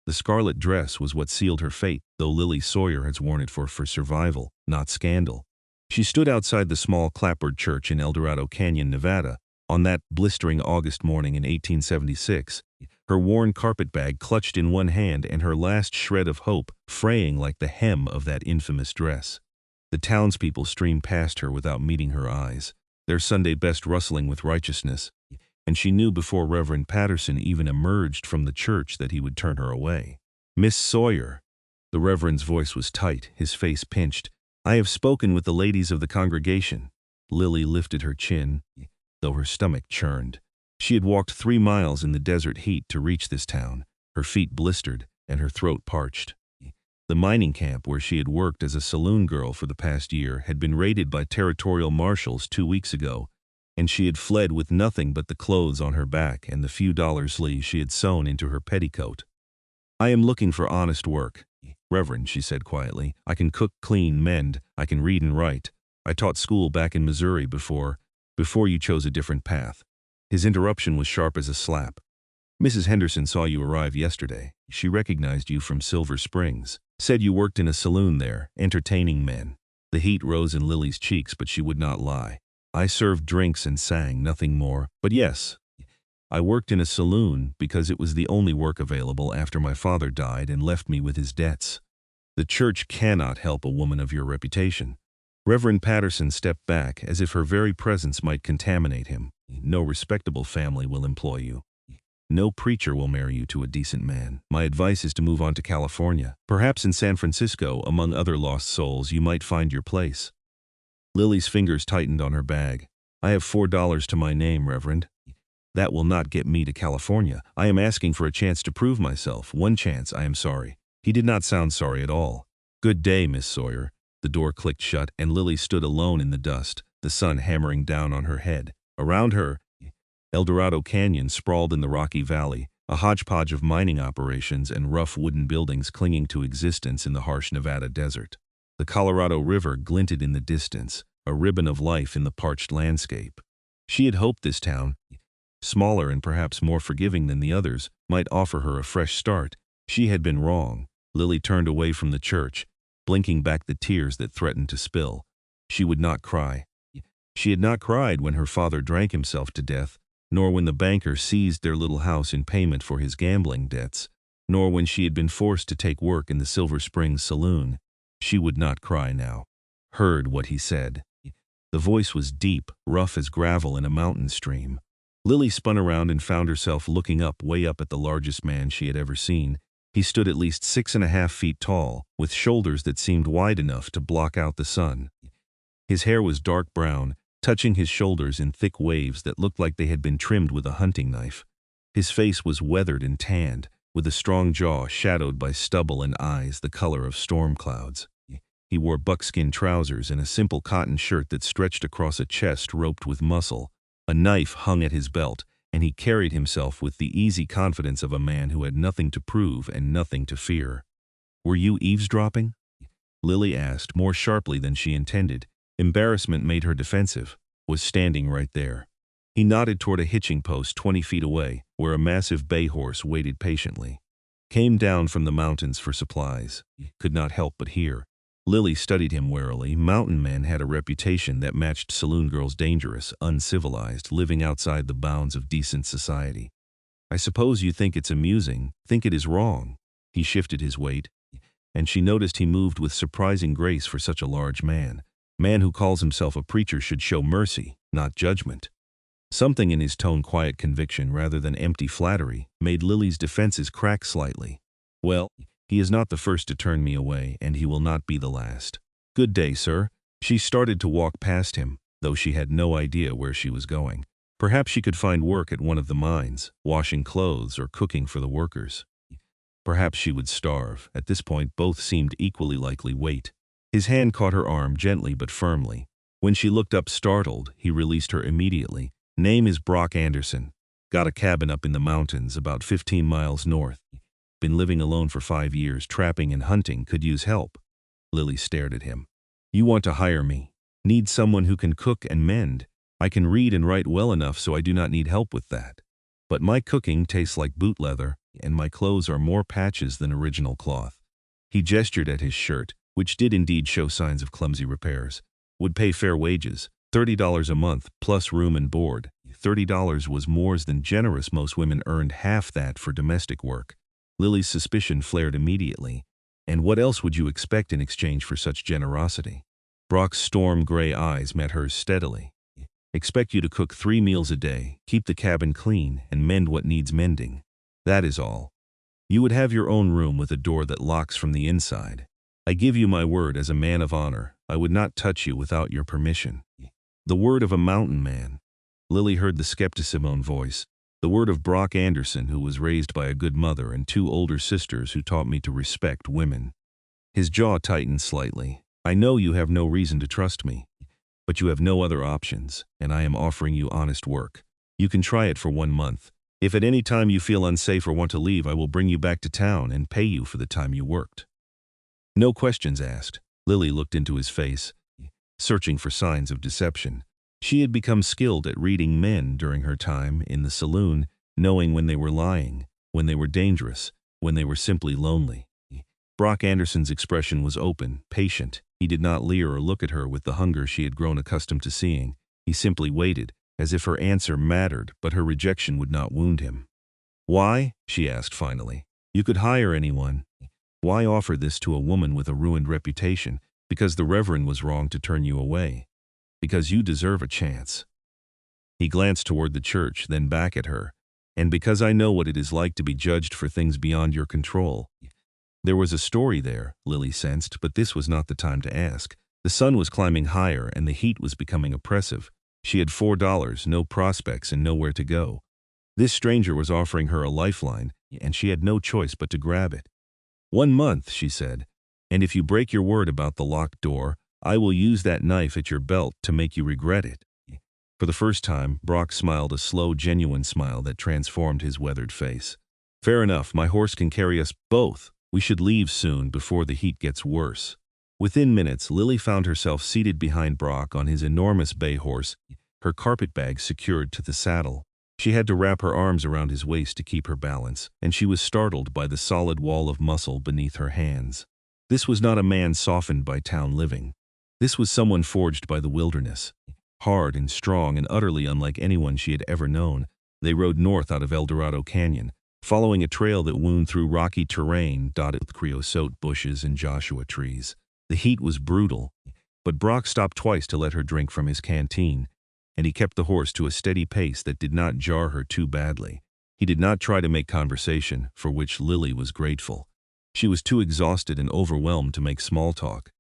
The scarlet dress was what sealed her fate, though Lily Sawyer had worn it for survival, not scandal. She stood outside the small clapboard church in El Dorado Canyon, Nevada, on that blistering August morning in 1876, her worn carpetbag clutched in one hand and her last shred of hope fraying like the hem of that infamous dress. The townspeople streamed past her without meeting her eyes, their Sunday best rustling with righteousness, and she knew before Reverend Patterson even emerged from the church that he would turn her away. "Miss Sawyer." The Reverend's voice was tight, his face pinched. "I have spoken with the ladies of the congregation." Lily lifted her chin, though her stomach churned. She had walked 3 miles in the desert heat to reach this town, her feet blistered and her throat parched. The mining camp where she had worked as a saloon girl for the past year had been raided by territorial marshals 2 weeks ago, and she had fled with nothing but the clothes on her back and the few dollars she had sewn into her petticoat. "I am looking for honest work, Reverend," she said quietly. "I can cook, clean, mend. I can read and write. I taught school back in Missouri before you chose a different path." His interruption was sharp as a slap. "Mrs. Henderson saw you arrive yesterday. She recognized you from Silver Springs. Said you worked in a saloon there, entertaining men." The heat rose in Lily's cheeks, but she would not lie. "I served drinks and sang, nothing more. But yes, I worked in a saloon because it was the only work available after my father died and left me with his debts. The church cannot help a woman of your reputation." Reverend Patterson stepped back as if her very presence might contaminate him. "No respectable family will employ you. No preacher will marry you to a decent man. My advice is to move on to California. Perhaps in San Francisco, among other lost souls, you might find your place." Lily's fingers tightened on her bag. "I have $4 to my name, Reverend. That will not get me to California. I am asking for a chance to prove myself. One chance, I am sorry." He did not sound sorry at all. "Good day, Miss Sawyer." The door clicked shut, and Lily stood alone in the dust, the sun hammering down on her head. Around her, El Dorado Canyon sprawled in the rocky valley, a hodgepodge of mining operations and rough wooden buildings clinging to existence in the harsh Nevada desert. The Colorado River glinted in the distance, a ribbon of life in the parched landscape. She had hoped this town, smaller and perhaps more forgiving than the others, might offer her a fresh start. She had been wrong. Lily turned away from the church, blinking back the tears that threatened to spill. She would not cry. She had not cried when her father drank himself to death, nor when the banker seized their little house in payment for his gambling debts, nor when she had been forced to take work in the Silver Springs saloon. She would not cry now. Heard what he said. The voice was deep, rough as gravel in a mountain stream. Lily spun around and found herself looking way up at the largest man she had ever seen. He stood at least 6.5 feet tall, with shoulders that seemed wide enough to block out the sun. His hair was dark brown, touching his shoulders in thick waves that looked like they had been trimmed with a hunting knife. His face was weathered and tanned, with a strong jaw shadowed by stubble and eyes the color of storm clouds. He wore buckskin trousers and a simple cotton shirt that stretched across a chest roped with muscle. A knife hung at his belt, and he carried himself with the easy confidence of a man who had nothing to prove and nothing to fear. "Were you eavesdropping?" Lily asked, more sharply than she intended. Embarrassment made her defensive. "Was standing right there." He nodded toward a hitching post 20 feet away, where a massive bay horse waited patiently. "Came down from the mountains for supplies." Could not help but hear. Lily studied him warily. Mountain men had a reputation that matched saloon girls, dangerous, uncivilized, living outside the bounds of decent society. "I suppose you think it's amusing, think it is wrong." He shifted his weight, and she noticed he moved with surprising grace for such a large man. Man who calls himself a preacher should show mercy, not judgment. Something in his tone, quiet conviction rather than empty flattery, made Lily's defenses crack slightly. "Well, he is not the first to turn me away, and he will not be the last. Good day, sir." She started to walk past him, though she had no idea where she was going. Perhaps she could find work at one of the mines, washing clothes or cooking for the workers. Perhaps she would starve. At this point, both seemed equally likely. "Wait." His hand caught her arm gently but firmly. When she looked up startled, he released her immediately. "Name is Brock Anderson. Got a cabin up in the mountains about 15 miles north. Been living alone for 5 years, trapping and hunting, could use help." Lily stared at him. "You want to hire me? Need someone who can cook and mend. I can read and write well enough so I do not need help with that. But my cooking tastes like boot leather. and my clothes are more patches than original cloth." He gestured at his shirt, which did indeed show signs of clumsy repairs. "Would pay fair wages, $30 a month, plus room and board." $30 was more than generous. Most women earned half that for domestic work. Lily's suspicion flared immediately. And what else would you expect in exchange for such generosity? Brock's storm-gray eyes met hers steadily. "Expect you to cook 3 meals a day, keep the cabin clean, and mend what needs mending. That is all. You would have your own room with a door that locks from the inside. I give you my word as a man of honor, I would not touch you without your permission." The word of a mountain man. Lily heard the skepticism voice. The word of Brock Anderson, who was raised by a good mother and 2 older sisters who taught me to respect women. His jaw tightened slightly. "I know you have no reason to trust me, but you have no other options, and I am offering you honest work. You can try it for 1 month. If at any time you feel unsafe or want to leave, I will bring you back to town and pay you for the time you worked." No questions asked. Lily looked into his face, searching for signs of deception. She had become skilled at reading men during her time in the saloon, knowing when they were lying, when they were dangerous, when they were simply lonely. Brock Anderson's expression was open, patient. He did not leer or look at her with the hunger she had grown accustomed to seeing. He simply waited, as if her answer mattered, but her rejection would not wound him. "Why?" she asked finally. "You could hire anyone. Why offer this to a woman with a ruined reputation? Because the Reverend was wrong to turn you away. Because you deserve a chance." He glanced toward the church, then back at her. "And because I know what it is like to be judged for things beyond your control." There was a story there, Lily sensed, but this was not the time to ask. The sun was climbing higher and the heat was becoming oppressive. She had $4, no prospects, and nowhere to go. This stranger was offering her a lifeline, and she had no choice but to grab it. 1 month, she said, "and if you break your word about the locked door, I will use that knife at your belt to make you regret it." For the first time, Brock smiled a slow, genuine smile that transformed his weathered face. "Fair enough, my horse can carry us both. We should leave soon before the heat gets worse." Within minutes, Lily found herself seated behind Brock on his enormous bay horse, her carpetbag secured to the saddle. She had to wrap her arms around his waist to keep her balance, and she was startled by the solid wall of muscle beneath her hands. This was not a man softened by town living. This was someone forged by the wilderness. Hard and strong and utterly unlike anyone she had ever known, they rode north out of El Dorado Canyon, following a trail that wound through rocky terrain dotted with creosote bushes and Joshua trees. The heat was brutal, but Brock stopped twice to let her drink from his canteen, and he kept the horse to a steady pace that did not jar her too badly. He did not try to make conversation, for which Lily was grateful. She was too exhausted and overwhelmed to make small talk.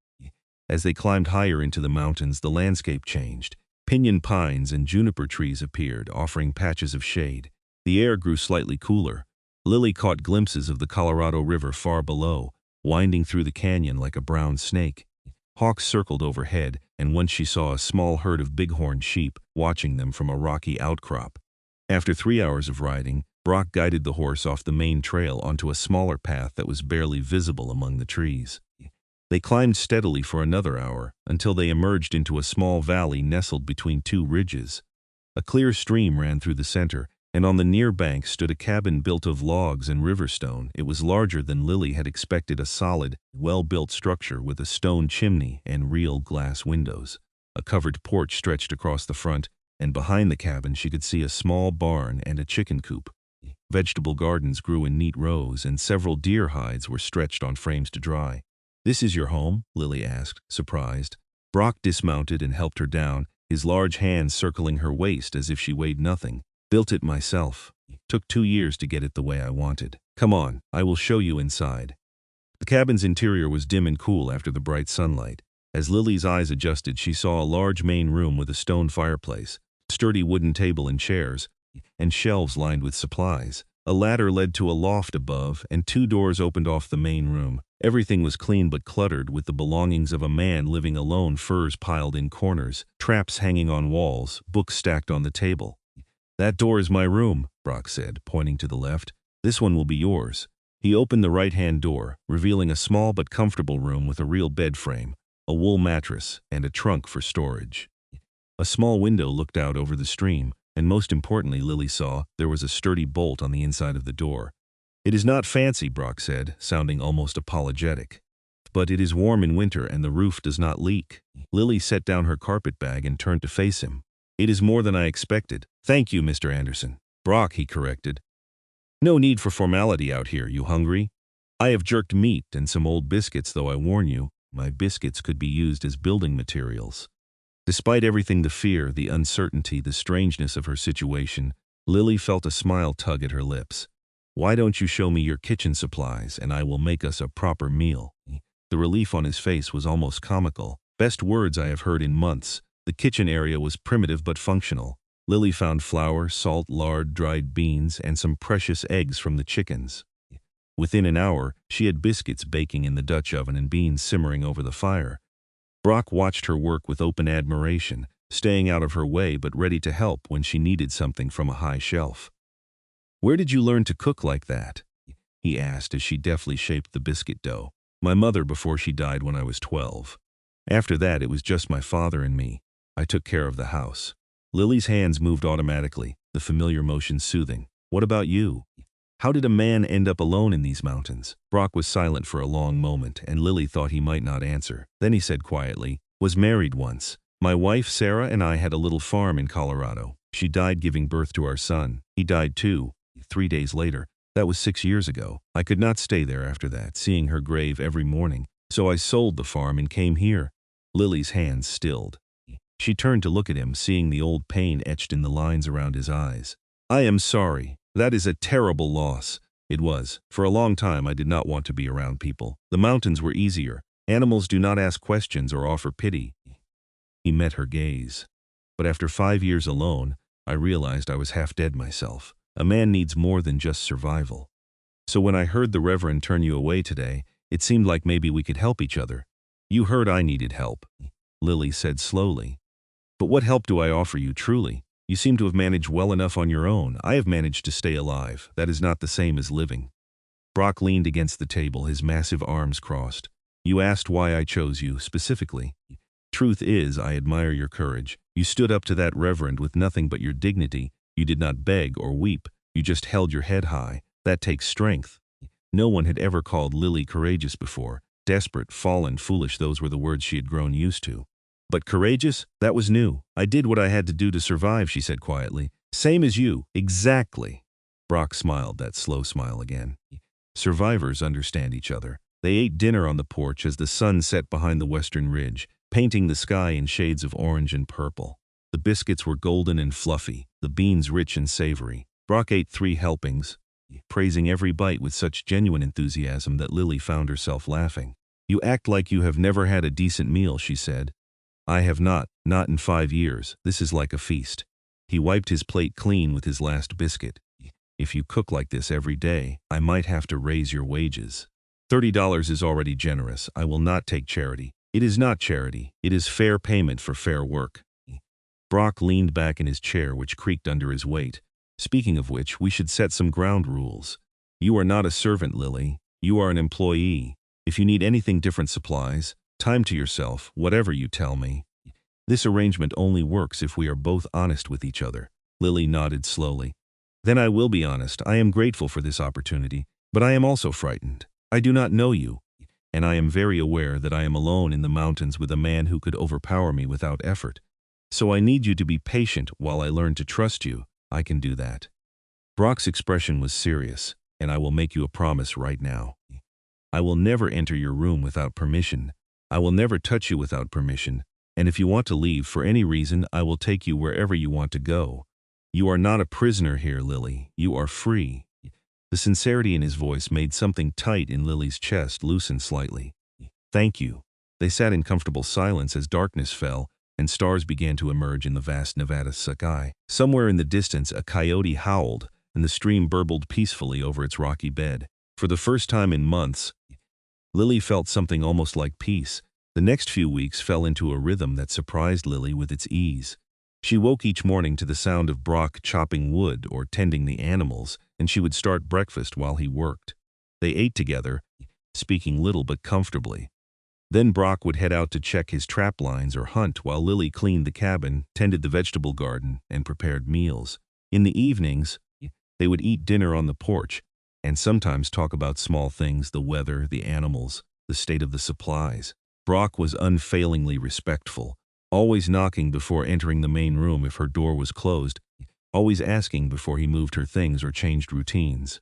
As they climbed higher into the mountains, the landscape changed. Pinyon pines and juniper trees appeared, offering patches of shade. The air grew slightly cooler. Lily caught glimpses of the Colorado River far below, winding through the canyon like a brown snake. Hawks circled overhead, and once she saw a small herd of bighorn sheep watching them from a rocky outcrop. After 3 hours of riding, Brock guided the horse off the main trail onto a smaller path that was barely visible among the trees. They climbed steadily for another hour, until they emerged into a small valley nestled between 2 ridges. A clear stream ran through the center, and on the near bank stood a cabin built of logs and river stone. It was larger than Lily had expected, a solid, well-built structure with a stone chimney and real glass windows. A covered porch stretched across the front, and behind the cabin she could see a small barn and a chicken coop. Vegetable gardens grew in neat rows, and several deer hides were stretched on frames to dry. "This is your home?" Lily asked, surprised. Brock dismounted and helped her down, his large hands circling her waist as if she weighed nothing. "Built it myself. Took 2 years to get it the way I wanted. Come on, I will show you inside." The cabin's interior was dim and cool after the bright sunlight. As Lily's eyes adjusted, she saw a large main room with a stone fireplace, sturdy wooden table and chairs, and shelves lined with supplies. A ladder led to a loft above, and 2 doors opened off the main room. Everything was clean but cluttered with the belongings of a man living alone, furs piled in corners, traps hanging on walls, books stacked on the table. "That door is my room," Brock said, pointing to the left. "This one will be yours." He opened the right-hand door, revealing a small but comfortable room with a real bed frame, a wool mattress, and a trunk for storage. A small window looked out over the stream, and most importantly, Lily saw, there was a sturdy bolt on the inside of the door. It is not fancy, Brock said, sounding almost apologetic. But it is warm in winter and the roof does not leak. Lily set down her carpet bag and turned to face him. It is more than I expected. Thank you, Mr. Anderson. Brock, he corrected. No need for formality out here. You hungry? I have jerked meat and some old biscuits, though I warn you, my biscuits could be used as building materials. Despite everything, the fear, the uncertainty, the strangeness of her situation, Lily felt a smile tug at her lips. Why don't you show me your kitchen supplies and I will make us a proper meal? The relief on his face was almost comical. Best words I have heard in months. The kitchen area was primitive but functional. Lily found flour, salt, lard, dried beans, and some precious eggs from the chickens. Within an hour, she had biscuits baking in the Dutch oven and beans simmering over the fire. Brock watched her work with open admiration, staying out of her way but ready to help when she needed something from a high shelf. Where did you learn to cook like that? He asked as she deftly shaped the biscuit dough. My mother before she died when I was 12. After that, it was just my father and me. I took care of the house. Lily's hands moved automatically, the familiar motion soothing. What about you? How did a man end up alone in these mountains? Brock was silent for a long moment, and Lily thought he might not answer. Then he said quietly, was married once. My wife, Sarah, and I had a little farm in Colorado. She died giving birth to our son. He died too, 3 days later. That was 6 years ago. I could not stay there after that, seeing her grave every morning. So I sold the farm and came here. Lily's hands stilled. She turned to look at him, seeing the old pain etched in the lines around his eyes. I am sorry. That is a terrible loss. It was. For a long time I did not want to be around people. The mountains were easier. Animals do not ask questions or offer pity. He met her gaze. But after 5 years alone, I realized I was half dead myself. A man needs more than just survival. So when I heard the Reverend turn you away today, it seemed like maybe we could help each other. You heard I needed help, Lily said slowly. But what help do I offer you truly? You seem to have managed well enough on your own. I have managed to stay alive. That is not the same as living. Brock leaned against the table, his massive arms crossed. You asked why I chose you, specifically. Truth is, I admire your courage. You stood up to that Reverend with nothing but your dignity. You did not beg or weep. You just held your head high. That takes strength. No one had ever called Lily courageous before. Desperate, fallen, foolish, those were the words she had grown used to. But courageous? That was new. I did what I had to do to survive, she said quietly. Same as you. Exactly. Brock smiled, that slow smile again. Survivors understand each other. They ate dinner on the porch as the sun set behind the western ridge, painting the sky in shades of orange and purple. The biscuits were golden and fluffy, the beans rich and savory. Brock ate 3 helpings, praising every bite with such genuine enthusiasm that Lily found herself laughing. You act like you have never had a decent meal, she said. I have not in 5 years. This is like a feast. He wiped his plate clean with his last biscuit. If you cook like this every day, I might have to raise your wages. $30 is already generous. I will not take charity. It is not charity. It is fair payment for fair work. Brock leaned back in his chair, which creaked under his weight. Speaking of which, we should set some ground rules. You are not a servant, Lily. You are an employee. If you need anything, different supplies, time to yourself, whatever you tell me. This arrangement only works if we are both honest with each other. Lily nodded slowly. Then I will be honest. I am grateful for this opportunity, but I am also frightened. I do not know you, and I am very aware that I am alone in the mountains with a man who could overpower me without effort. So I need you to be patient while I learn to trust you. I can do that. Brock's expression was serious, and I will make you a promise right now. I will never enter your room without permission. I will never touch you without permission, and if you want to leave for any reason, I will take you wherever you want to go. You are not a prisoner here, Lily. You are free. The sincerity in his voice made something tight in Lily's chest loosen slightly. Thank you. They sat in comfortable silence as darkness fell, and stars began to emerge in the vast Nevada sky. Somewhere in the distance, a coyote howled, and the stream burbled peacefully over its rocky bed. For the first time in months, Lily felt something almost like peace. The next few weeks fell into a rhythm that surprised Lily with its ease. She woke each morning to the sound of Brock chopping wood or tending the animals, and she would start breakfast while he worked. They ate together, speaking little but comfortably. Then Brock would head out to check his trap lines or hunt while Lily cleaned the cabin, tended the vegetable garden, and prepared meals. In the evenings, they would eat dinner on the porch, and sometimes talk about small things, the weather, the animals, the state of the supplies. Brock was unfailingly respectful, always knocking before entering the main room if her door was closed, always asking before he moved her things or changed routines.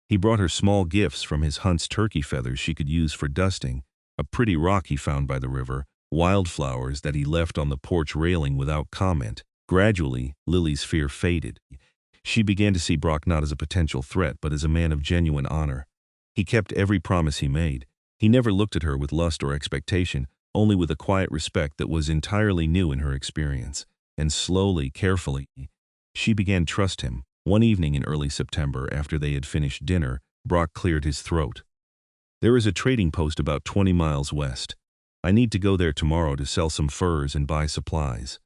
He brought her small gifts from his hunt's turkey feathers she could use for dusting, a pretty rock he found by the river, wildflowers that he left on the porch railing without comment. Gradually, Lily's fear faded. She began to see Brock not as a potential threat but as a man of genuine honor. He kept every promise he made. He never looked at her with lust or expectation, only with a quiet respect that was entirely new in her experience. And slowly, carefully, she began to trust him. One evening in early September, after they had finished dinner, Brock cleared his throat. "There is a trading post about 20 miles west. I need to go there tomorrow to sell some furs and buy supplies.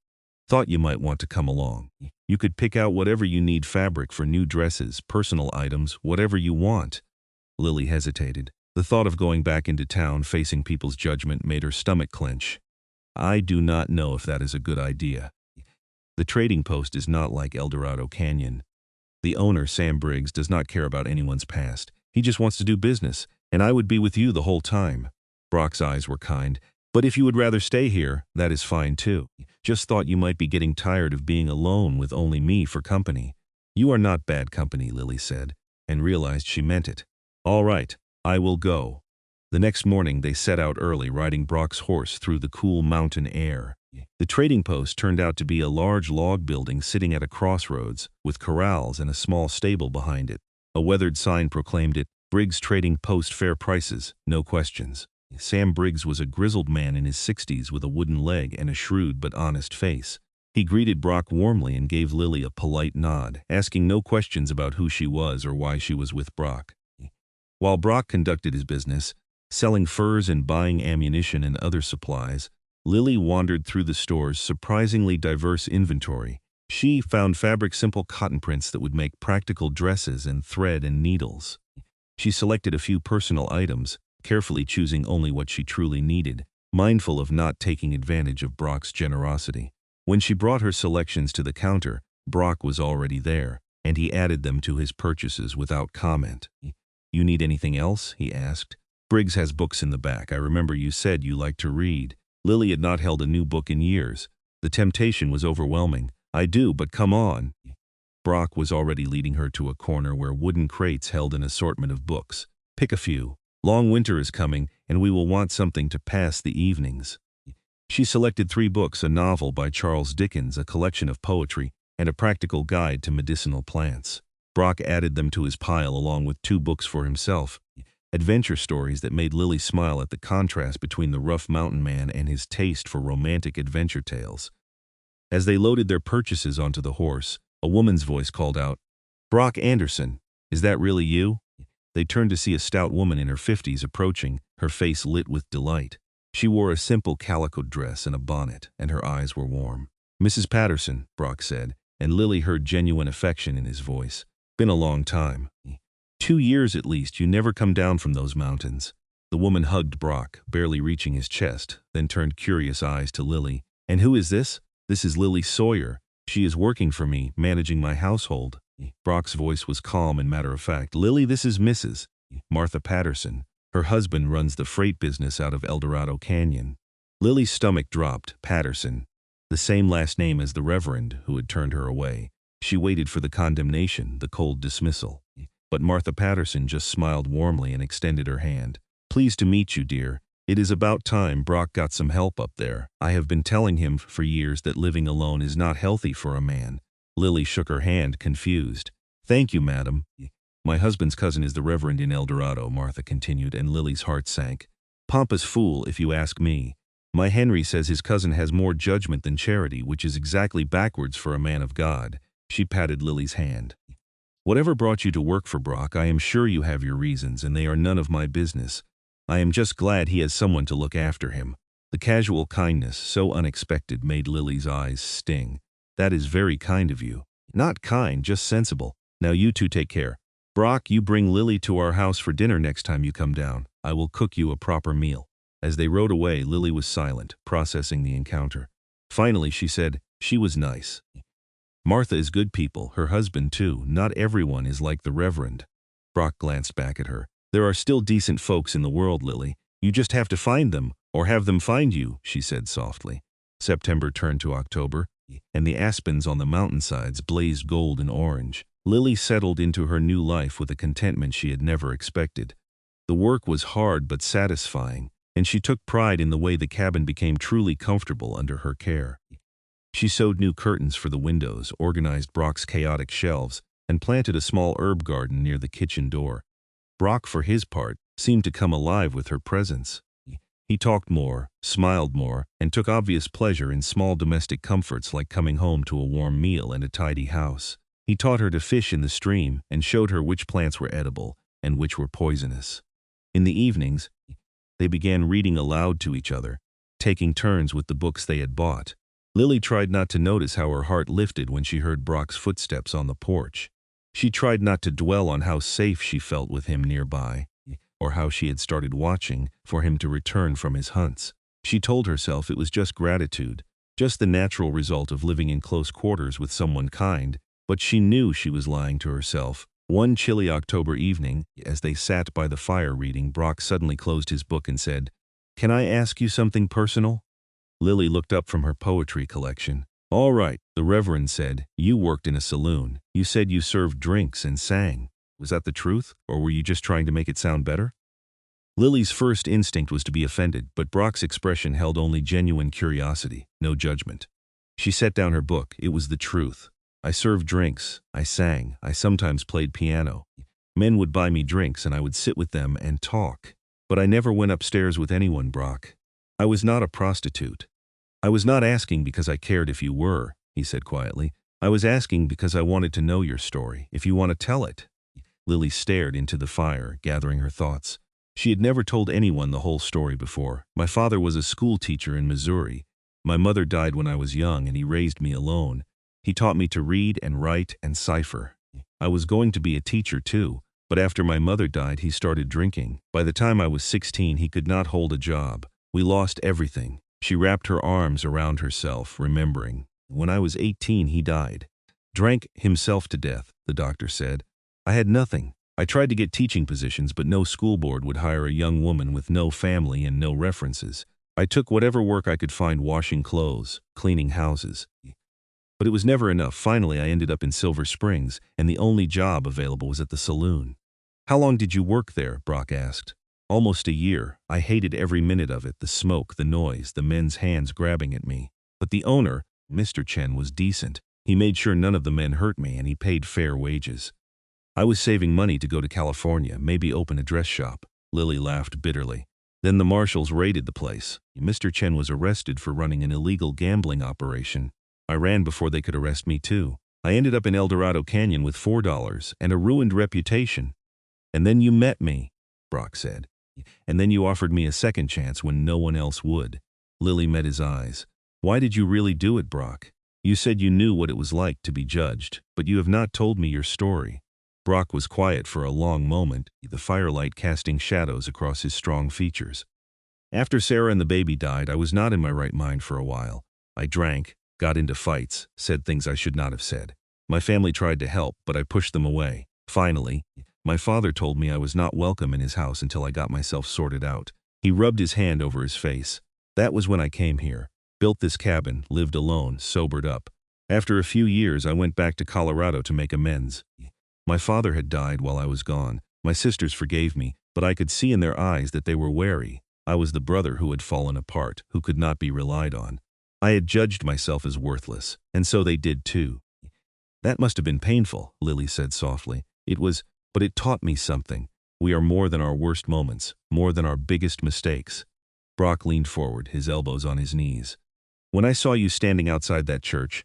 Thought you might want to come along. You could pick out whatever you need, fabric for new dresses, personal items, whatever you want." Lily hesitated. The thought of going back into town facing people's judgment made her stomach clench. "I do not know if that is a good idea. The trading post is not like El Dorado Canyon. The owner, Sam Briggs, does not care about anyone's past. He just wants to do business, and I would be with you the whole time." Brock's eyes were kind. "But if you would rather stay here, that is fine too. Just thought you might be getting tired of being alone with only me for company." "You are not bad company," Lily said, and realized she meant it. "All right, I will go." The next morning they set out early, riding Brock's horse through the cool mountain air. The trading post turned out to be a large log building sitting at a crossroads, with corrals and a small stable behind it. A weathered sign proclaimed it, "Briggs Trading Post, fair prices, no questions." Sam Briggs was a grizzled man in his 60s with a wooden leg and a shrewd but honest face. He greeted Brock warmly and gave Lily a polite nod, asking no questions about who she was or why she was with Brock. While Brock conducted his business, selling furs and buying ammunition and other supplies, Lily wandered through the store's surprisingly diverse inventory. She found fabric, simple cotton prints that would make practical dresses, and thread and needles. She selected a few personal items, carefully choosing only what she truly needed, mindful of not taking advantage of Brock's generosity. When she brought her selections to the counter, Brock was already there, and he added them to his purchases without comment. "You need anything else?" he asked. "Briggs has books in the back. I remember you said you liked to read." Lily had not held a new book in years. The temptation was overwhelming. "I do, but come on." Brock was already leading her to a corner where wooden crates held an assortment of books. "Pick a few. Long winter is coming, and we will want something to pass the evenings." She selected 3 books, a novel by Charles Dickens, a collection of poetry, and a practical guide to medicinal plants. Brock added them to his pile along with 2 books for himself, adventure stories that made Lily smile at the contrast between the rough mountain man and his taste for romantic adventure tales. As they loaded their purchases onto the horse, a woman's voice called out, "Brock Anderson, is that really you?" They turned to see a stout woman in her 50s approaching, her face lit with delight. She wore a simple calico dress and a bonnet, and her eyes were warm. "Mrs. Patterson," Brock said, and Lily heard genuine affection in his voice. "Been a long time. 2 years at least. You never come down from those mountains." The woman hugged Brock, barely reaching his chest, then turned curious eyes to Lily. "And who is this?" "This is Lily Sawyer. She is working for me, managing my household." Brock's voice was calm and matter-of-fact. "Lily, this is Mrs. Martha Patterson. Her husband runs the freight business out of El Dorado Canyon." Lily's stomach dropped. Patterson. The same last name as the Reverend who had turned her away. She waited for the condemnation, the cold dismissal. But Martha Patterson just smiled warmly and extended her hand. "Pleased to meet you, dear. It is about time Brock got some help up there. I have been telling him for years that living alone is not healthy for a man." Lily shook her hand, confused. "Thank you, madam." "My husband's cousin is the Reverend in El Dorado," Martha continued, and Lily's heart sank. "Pompous fool, if you ask me. My Henry says his cousin has more judgment than charity, which is exactly backwards for a man of God." She patted Lily's hand. "Whatever brought you to work for Brock, I am sure you have your reasons, and they are none of my business. I am just glad he has someone to look after him." The casual kindness, so unexpected, made Lily's eyes sting. "That is very kind of you." "Not kind, just sensible. Now you two take care. Brock, you bring Lily to our house for dinner next time you come down. I will cook you a proper meal." As they rode away, Lily was silent, processing the encounter. Finally, she said, "She was nice. Martha is good people, her husband too. Not everyone is like the Reverend." Brock glanced back at her. There are still decent folks in the world, Lily. You just have to find them, or have them find you, she said softly. September turned to October, and the aspens on the mountainsides blazed gold and orange. Lily settled into her new life with a contentment she had never expected. The work was hard but satisfying, and she took pride in the way the cabin became truly comfortable under her care. She sewed new curtains for the windows, organized Brock's chaotic shelves, and planted a small herb garden near the kitchen door. Brock, for his part, seemed to come alive with her presence. He talked more, smiled more, and took obvious pleasure in small domestic comforts like coming home to a warm meal and a tidy house. He taught her to fish in the stream and showed her which plants were edible and which were poisonous. In the evenings, they began reading aloud to each other, taking turns with the books they had bought. Lily tried not to notice how her heart lifted when she heard Brock's footsteps on the porch. She tried not to dwell on how safe she felt with him nearby, or how she had started watching for him to return from his hunts. She told herself it was just gratitude, just the natural result of living in close quarters with someone kind, but she knew she was lying to herself. One chilly October evening, as they sat by the fire reading, Brock suddenly closed his book and said, "Can I ask you something personal?" Lily looked up from her poetry collection. "All right," the Reverend said. "You worked in a saloon. You said you served drinks and sang. Was that the truth, or were you just trying to make it sound better?" Lily's first instinct was to be offended, but Brock's expression held only genuine curiosity, no judgment. She set down her book. "It was the truth. I served drinks. I sang. I sometimes played piano. Men would buy me drinks and I would sit with them and talk. But I never went upstairs with anyone, Brock. I was not a prostitute." "I was not asking because I cared if you were," he said quietly. "I was asking because I wanted to know your story, if you want to tell it." Lily stared into the fire, gathering her thoughts. She had never told anyone the whole story before. "My father was a school teacher in Missouri. My mother died when I was young and he raised me alone. He taught me to read and write and cipher. I was going to be a teacher too, but after my mother died he started drinking. By the time I was 16 he could not hold a job. We lost everything." She wrapped her arms around herself, remembering. "When I was 18 he died. Drank himself to death," the doctor said. "I had nothing. I tried to get teaching positions, but no school board would hire a young woman with no family and no references. I took whatever work I could find, washing clothes, cleaning houses. But it was never enough. Finally, I ended up in Silver Springs, and the only job available was at the saloon." "How long did you work there?" Brock asked. "Almost a year. I hated every minute of it, the smoke, the noise, the men's hands grabbing at me. But the owner, Mr. Chen, was decent. He made sure none of the men hurt me, and he paid fair wages. I was saving money to go to California, maybe open a dress shop." Lily laughed bitterly. "Then the marshals raided the place. Mr. Chen was arrested for running an illegal gambling operation. I ran before they could arrest me too. I ended up in El Dorado Canyon with $4 and a ruined reputation." "And then you met me," Brock said. "And then you offered me a second chance when no one else would." Lily met his eyes. "Why did you really do it, Brock? You said you knew what it was like to be judged, but you have not told me your story." Brock was quiet for a long moment, the firelight casting shadows across his strong features. "After Sarah and the baby died, I was not in my right mind for a while. I drank, got into fights, said things I should not have said. My family tried to help, but I pushed them away. Finally, my father told me I was not welcome in his house until I got myself sorted out. He rubbed his hand over his face. That was when I came here, built this cabin, lived alone, sobered up. After a few years, I went back to Colorado to make amends. My father had died while I was gone. My sisters forgave me, but I could see in their eyes that they were wary. I was the brother who had fallen apart, who could not be relied on. I had judged myself as worthless, and so they did too." "That must have been painful," Lily said softly. "It was, but it taught me something. We are more than our worst moments, more than our biggest mistakes." Brock leaned forward, his elbows on his knees. "When I saw you standing outside that church,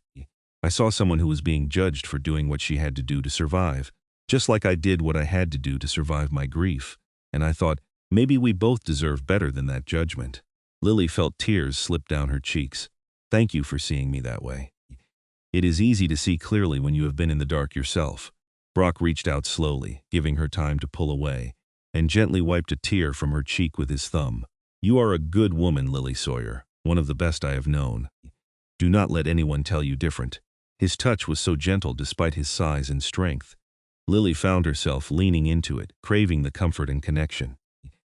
I saw someone who was being judged for doing what she had to do to survive, just like I did what I had to do to survive my grief. And I thought, maybe we both deserve better than that judgment." Lily felt tears slip down her cheeks. "Thank you for seeing me that way. It is easy to see clearly when you have been in the dark yourself." Brock reached out slowly, giving her time to pull away, and gently wiped a tear from her cheek with his thumb. "You are a good woman, Lily Sawyer, one of the best I have known. Do not let anyone tell you different." His touch was so gentle despite his size and strength. Lily found herself leaning into it, craving the comfort and connection.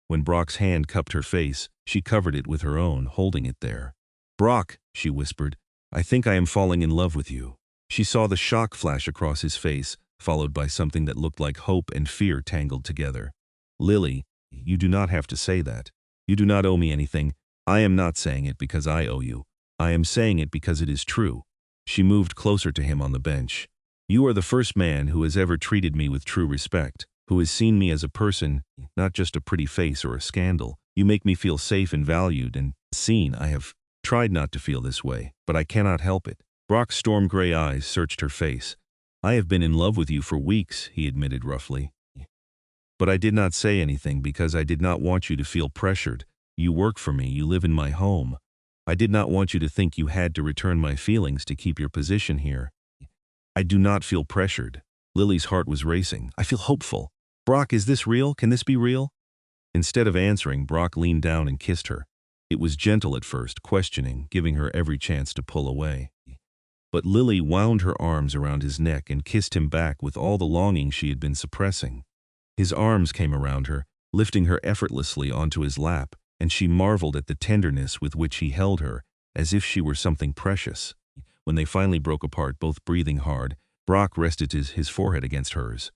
When Brock's hand cupped her face, she covered it with her own, holding it there. "Brock," she whispered, "I think I am falling in love with you." She saw the shock flash across his face, followed by something that looked like hope and fear tangled together. "Lily, you do not have to say that. You do not owe me anything. I am not saying it because I owe you. I am saying it because it is true." She moved closer to him on the bench. "You are the first man who has ever treated me with true respect, who has seen me as a person, not just a pretty face or a scandal. You make me feel safe and valued and seen. I have tried not to feel this way, but I cannot help it." Brock's storm gray eyes searched her face. "I have been in love with you for weeks," he admitted roughly. "But I did not say anything because I did not want you to feel pressured. You work for me, you live in my home. I did not want you to think you had to return my feelings to keep your position here. I do not feel pressured." Lily's heart was racing. "I feel hopeful. Brock, is this real? Can this be real?" Instead of answering, Brock leaned down and kissed her. It was gentle at first, questioning, giving her every chance to pull away. But Lily wound her arms around his neck and kissed him back with all the longing she had been suppressing. His arms came around her, lifting her effortlessly onto his lap, and she marveled at the tenderness with which he held her, as if she were something precious. When they finally broke apart, both breathing hard, Brock rested his forehead against hers.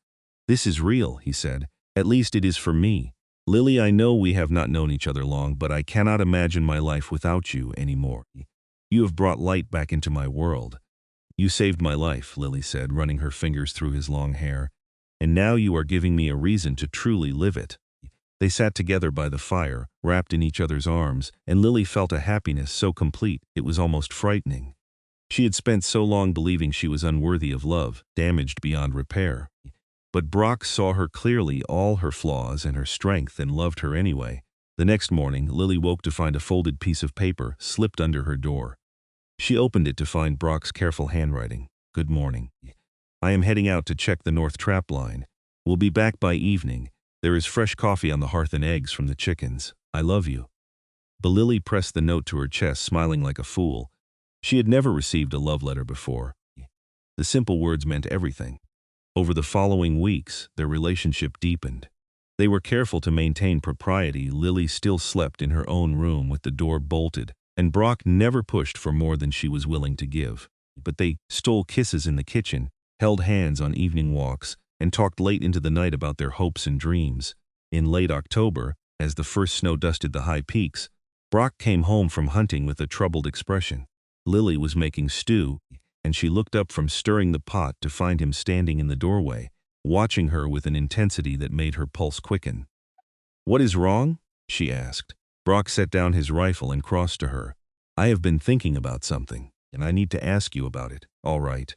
"This is real," he said. "At least it is for me. Lily, I know we have not known each other long, but I cannot imagine my life without you anymore. You have brought light back into my world." "You saved my life," Lily said, running her fingers through his long hair. "And now you are giving me a reason to truly live it." They sat together by the fire, wrapped in each other's arms, and Lily felt a happiness so complete it was almost frightening. She had spent so long believing she was unworthy of love, damaged beyond repair. But Brock saw her clearly, all her flaws and her strength, and loved her anyway. The next morning, Lily woke to find a folded piece of paper slipped under her door. She opened it to find Brock's careful handwriting. "Good morning. I am heading out to check the north trap line. We'll be back by evening. There is fresh coffee on the hearth and eggs from the chickens. I love you." But Lily pressed the note to her chest, smiling like a fool. She had never received a love letter before. The simple words meant everything. Over the following weeks, their relationship deepened. They were careful to maintain propriety. Lily still slept in her own room with the door bolted, and Brock never pushed for more than she was willing to give. But they stole kisses in the kitchen, held hands on evening walks, and talked late into the night about their hopes and dreams. In late October, as the first snow dusted the high peaks, Brock came home from hunting with a troubled expression. Lily was making stew, and she looked up from stirring the pot to find him standing in the doorway, watching her with an intensity that made her pulse quicken. "What is wrong?" she asked. Brock set down his rifle and crossed to her. "I have been thinking about something, and I need to ask you about it." "All right."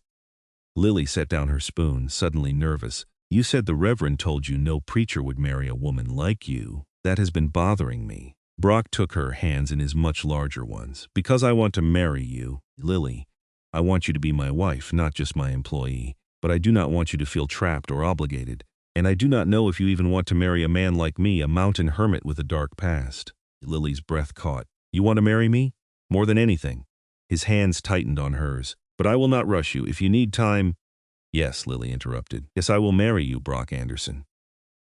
Lily set down her spoon, suddenly nervous. "You said the Reverend told you no preacher would marry a woman like you. That has been bothering me." Brock took her hands in his much larger ones. "Because I want to marry you, Lily. I want you to be my wife, not just my employee. But I do not want you to feel trapped or obligated. And I do not know if you even want to marry a man like me, a mountain hermit with a dark past." Lily's breath caught. "You want to marry me? More than anything." His hands tightened on hers. "But I will not rush you. If you need time—" "Yes," Lily interrupted. "Yes, I will marry you, Brock Anderson."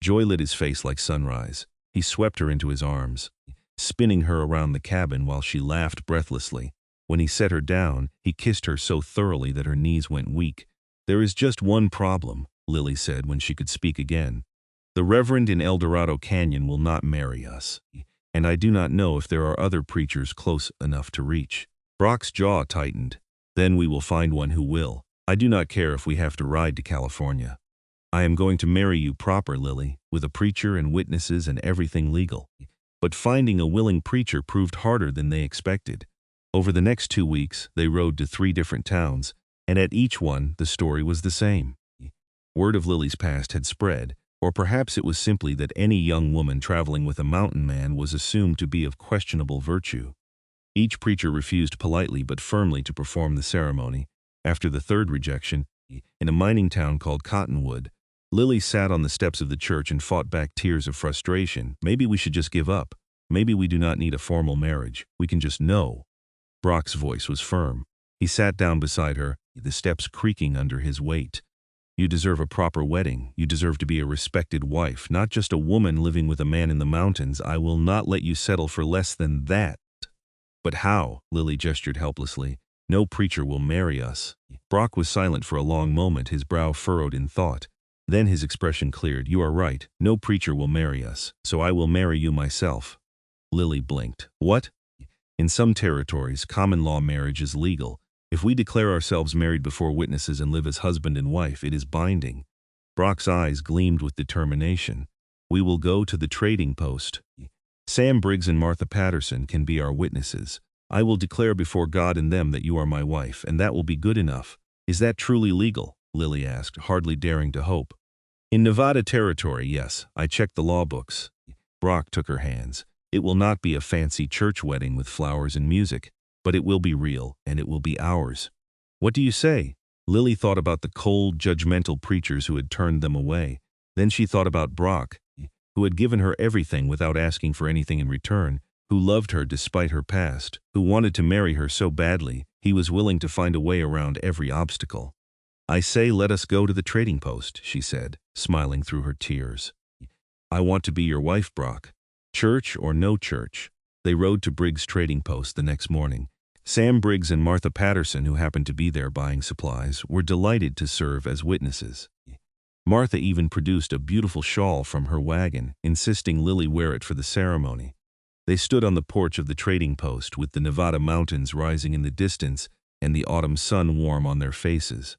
Joy lit his face like sunrise. He swept her into his arms, spinning her around the cabin while she laughed breathlessly. When he set her down, he kissed her so thoroughly that her knees went weak. "There is just one problem," Lily said when she could speak again. "The Reverend in El Dorado Canyon will not marry us, and I do not know if there are other preachers close enough to reach." Brock's jaw tightened. "Then we will find one who will. I do not care if we have to ride to California. I am going to marry you proper, Lily, with a preacher and witnesses and everything legal." But finding a willing preacher proved harder than they expected. Over the next 2 weeks, they rode to 3 different towns, and at each one, the story was the same. Word of Lily's past had spread, or perhaps it was simply that any young woman traveling with a mountain man was assumed to be of questionable virtue. Each preacher refused politely but firmly to perform the ceremony. After the 3rd rejection, in a mining town called Cottonwood, Lily sat on the steps of the church and fought back tears of frustration. "Maybe we should just give up. Maybe we do not need a formal marriage. We can just know." Brock's voice was firm. He sat down beside her, the steps creaking under his weight. You deserve a proper wedding. You deserve to be a respected wife, not just a woman living with a man in the mountains. I will not let you settle for less than that." "But how?" Lily gestured helplessly. "No preacher will marry us." Brock was silent for a long moment, his brow furrowed in thought. Then his expression cleared. "You are right. No preacher will marry us, so I will marry you myself." Lily blinked. "What?" "In some territories, common law marriage is legal. If we declare ourselves married before witnesses and live as husband and wife, it is binding." Brock's eyes gleamed with determination. "We will go to the trading post. Sam Briggs and Martha Patterson can be our witnesses. I will declare before God and them that you are my wife, and that will be good enough." "Is that truly legal?" Lily asked, hardly daring to hope. "In Nevada territory, yes. I checked the law books." Brock took her hands. "It will not be a fancy church wedding with flowers and music, but it will be real, and it will be ours." "What do you say?" Lily thought about the cold, judgmental preachers who had turned them away. Then she thought about Brock, who had given her everything without asking for anything in return, who loved her despite her past, who wanted to marry her so badly he was willing to find a way around every obstacle. "I say let us go to the trading post," she said, smiling through her tears. "I want to be your wife, Brock. Church or no church." They rode to Briggs' trading post the next morning. Sam Briggs and Martha Patterson, who happened to be there buying supplies, were delighted to serve as witnesses. Martha even produced a beautiful shawl from her wagon, insisting Lily wear it for the ceremony. They stood on the porch of the trading post with the Nevada mountains rising in the distance and the autumn sun warm on their faces.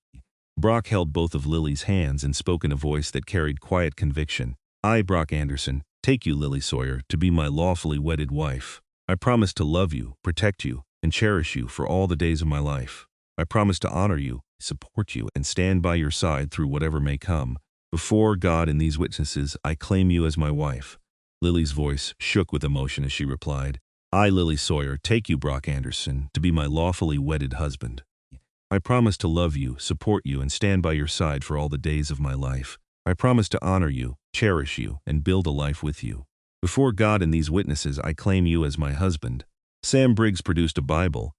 Brock held both of Lily's hands and spoke in a voice that carried quiet conviction. "I, Brock Anderson, take you, Lily Sawyer, to be my lawfully wedded wife. I promise to love you, protect you, and cherish you for all the days of my life. I promise to honor you, support you, and stand by your side through whatever may come. Before God and these witnesses, I claim you as my wife." Lily's voice shook with emotion as she replied, "I, Lily Sawyer, take you, Brock Anderson, to be my lawfully wedded husband. I promise to love you, support you, and stand by your side for all the days of my life. I promise to honor you, cherish you, and build a life with you. Before God and these witnesses, I claim you as my husband." Sam Briggs produced a Bible,